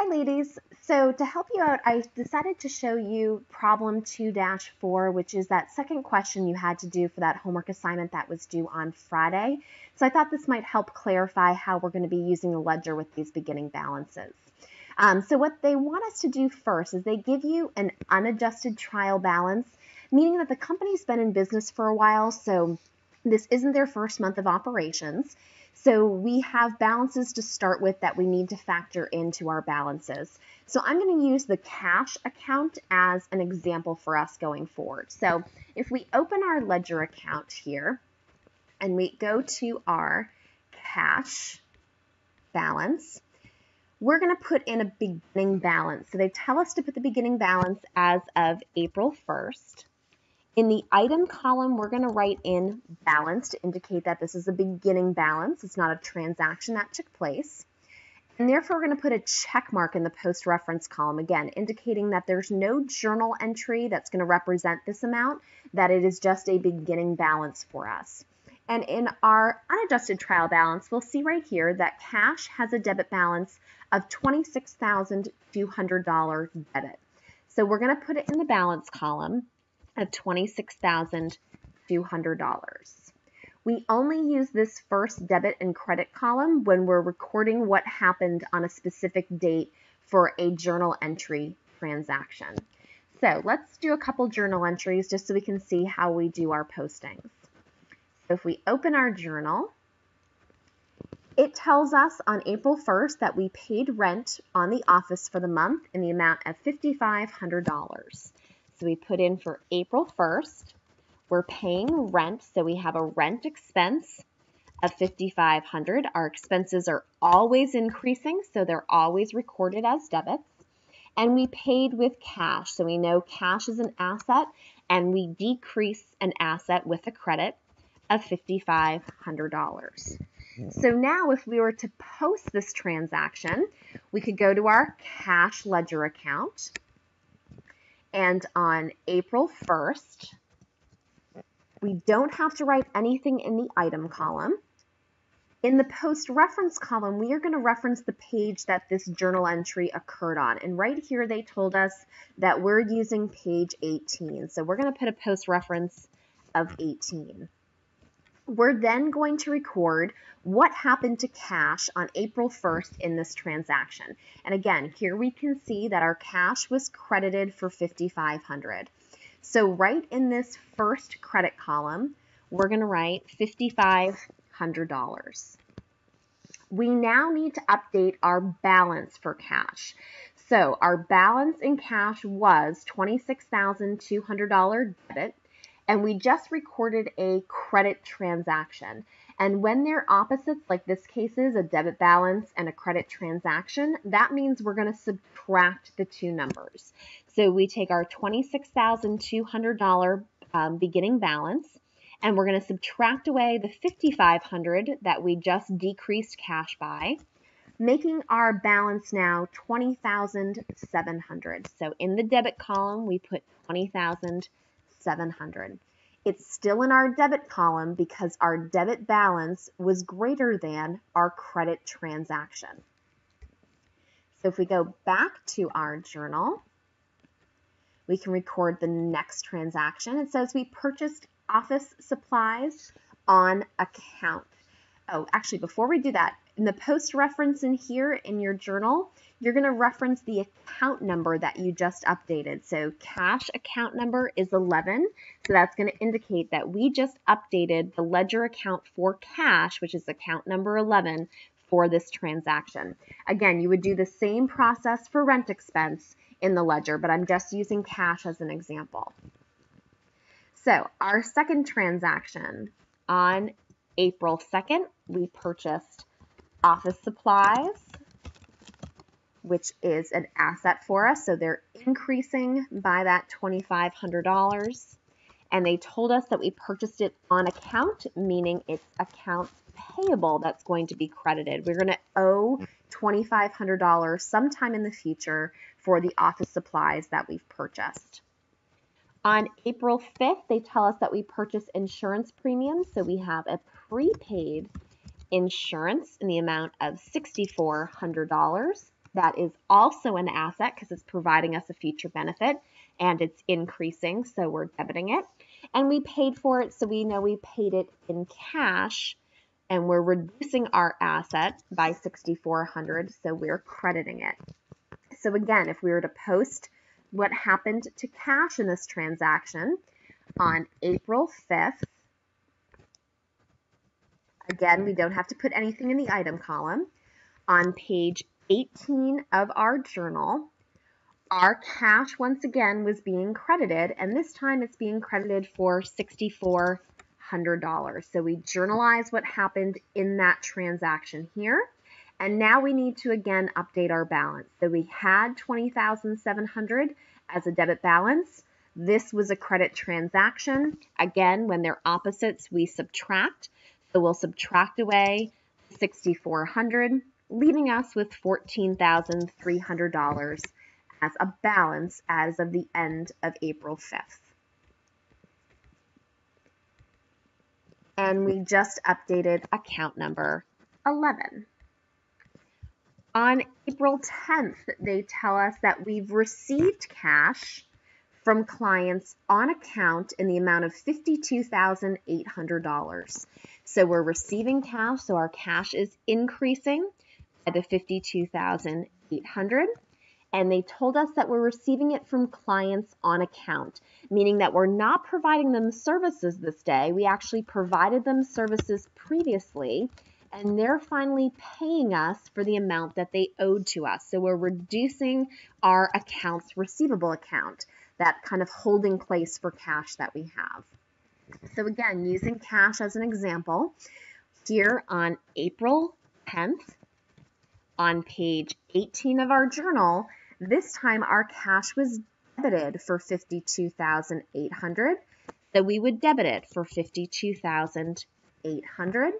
Hi ladies, so to help you out, I decided to show you problem 2-4, which is that second question you had to do for that homework assignment that was due on Friday. So I thought this might help clarify how we're going to be using the ledger with these beginning balances. So what they want us to do first is they give you an unadjusted trial balance, meaning that the company's been in business for a while, so this isn't their first month of operations. So we have balances to start with that we need to factor into our balances. So I'm going to use the cash account as an example for us going forward. So if we open our ledger account here and we go to our cash balance, we're going to put in a beginning balance. So they tell us to put the beginning balance as of April 1st. In the item column, we're going to write in balance to indicate that this is a beginning balance. It's not a transaction that took place. And therefore, we're going to put a check mark in the post-reference column, again, indicating that there's no journal entry that's going to represent this amount, that it is just a beginning balance for us. And in our unadjusted trial balance, we'll see right here that cash has a debit balance of $26,200 debit. So we're going to put it in the balance column of $26,200. We only use this first debit and credit column when we're recording what happened on a specific date for a journal entry transaction. So let's do a couple journal entries just so we can see how we do our postings. So if we open our journal, it tells us on April 1st that we paid rent on the office for the month in the amount of $5,500. So we put in for April 1st, we're paying rent, so we have a rent expense of $5,500. Our expenses are always increasing, so they're always recorded as debits. And we paid with cash, so we know cash is an asset, and we decrease an asset with a credit of $5,500. So now if we were to post this transaction, we could go to our cash ledger account. And on April 1st, we don't have to write anything in the item column. In the post-reference column, we are going to reference the page that this journal entry occurred on. And right here, they told us that we're using page 18. So we're going to put a post-reference of 18. We're then going to record what happened to cash on April 1st in this transaction. And again, here we can see that our cash was credited for $5,500. So right in this first credit column, we're going to write $5,500. We now need to update our balance for cash. So our balance in cash was $26,200 debit. And we just recorded a credit transaction. And when they're opposites, like this case is a debit balance and a credit transaction, that means we're going to subtract the two numbers. So we take our $26,200 beginning balance, and we're going to subtract away the $5,500 that we just decreased cash by, making our balance now $20,700. So in the debit column, we put $20,700. It's still in our debit column because our debit balance was greater than our credit transaction. So if we go back to our journal, we can record the next transaction. It says we purchased office supplies on account. Oh, actually, before we do that, in the post reference in here in your journal, you're going to reference the account number that you just updated. So cash account number is 11. So that's going to indicate that we just updated the ledger account for cash, which is account number 11 for this transaction. Again, you would do the same process for rent expense in the ledger, but I'm just using cash as an example. So our second transaction on April 2nd, we purchased office supplies, which is an asset for us. So they're increasing by that $2,500. And they told us that we purchased it on account, meaning it's accounts payable that's going to be credited. We're going to owe $2,500 sometime in the future for the office supplies that we've purchased. On April 5th, they tell us that we purchased insurance premiums. So we have a prepaid insurance in the amount of $6,400. That is also an asset because it's providing us a future benefit and it's increasing, so we're debiting it. And we paid for it, so we know we paid it in cash, and we're reducing our asset by $6,400, so we're crediting it. So again, if we were to post what happened to cash in this transaction on April 5th, again, we don't have to put anything in the item column. On page 18 of our journal, our cash once again was being credited, and this time it's being credited for $6,400. So we journalize what happened in that transaction here, and now we need to again update our balance. So we had $20,700 as a debit balance. This was a credit transaction. Again, when they're opposites, we subtract. So we'll subtract away $6,400, leaving us with $14,300 as a balance as of the end of April 5th. And we just updated account number 11. On April 10th, they tell us that we've received cash from clients on account in the amount of $52,800. So we're receiving cash, so our cash is increasing by the $52,800. And they told us that we're receiving it from clients on account, meaning that we're not providing them services this day. We actually provided them services previously, and they're finally paying us for the amount that they owed to us. So we're reducing our accounts receivable account, that kind of holding place for cash that we have. So again, using cash as an example, here on April 10th, on page 18 of our journal, this time our cash was debited for $52,800, so we would debit it for $52,800.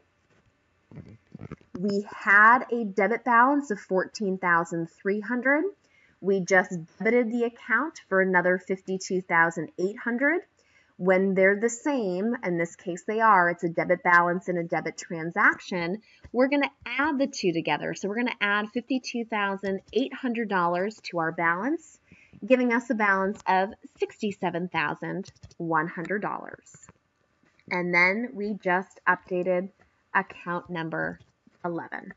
We had a debit balance of $14,300. We just debited the account for another $52,800. When they're the same, in this case they are, it's a debit balance and a debit transaction, we're going to add the two together. So we're going to add $52,800 to our balance, giving us a balance of $67,100. And then we just updated account number 11.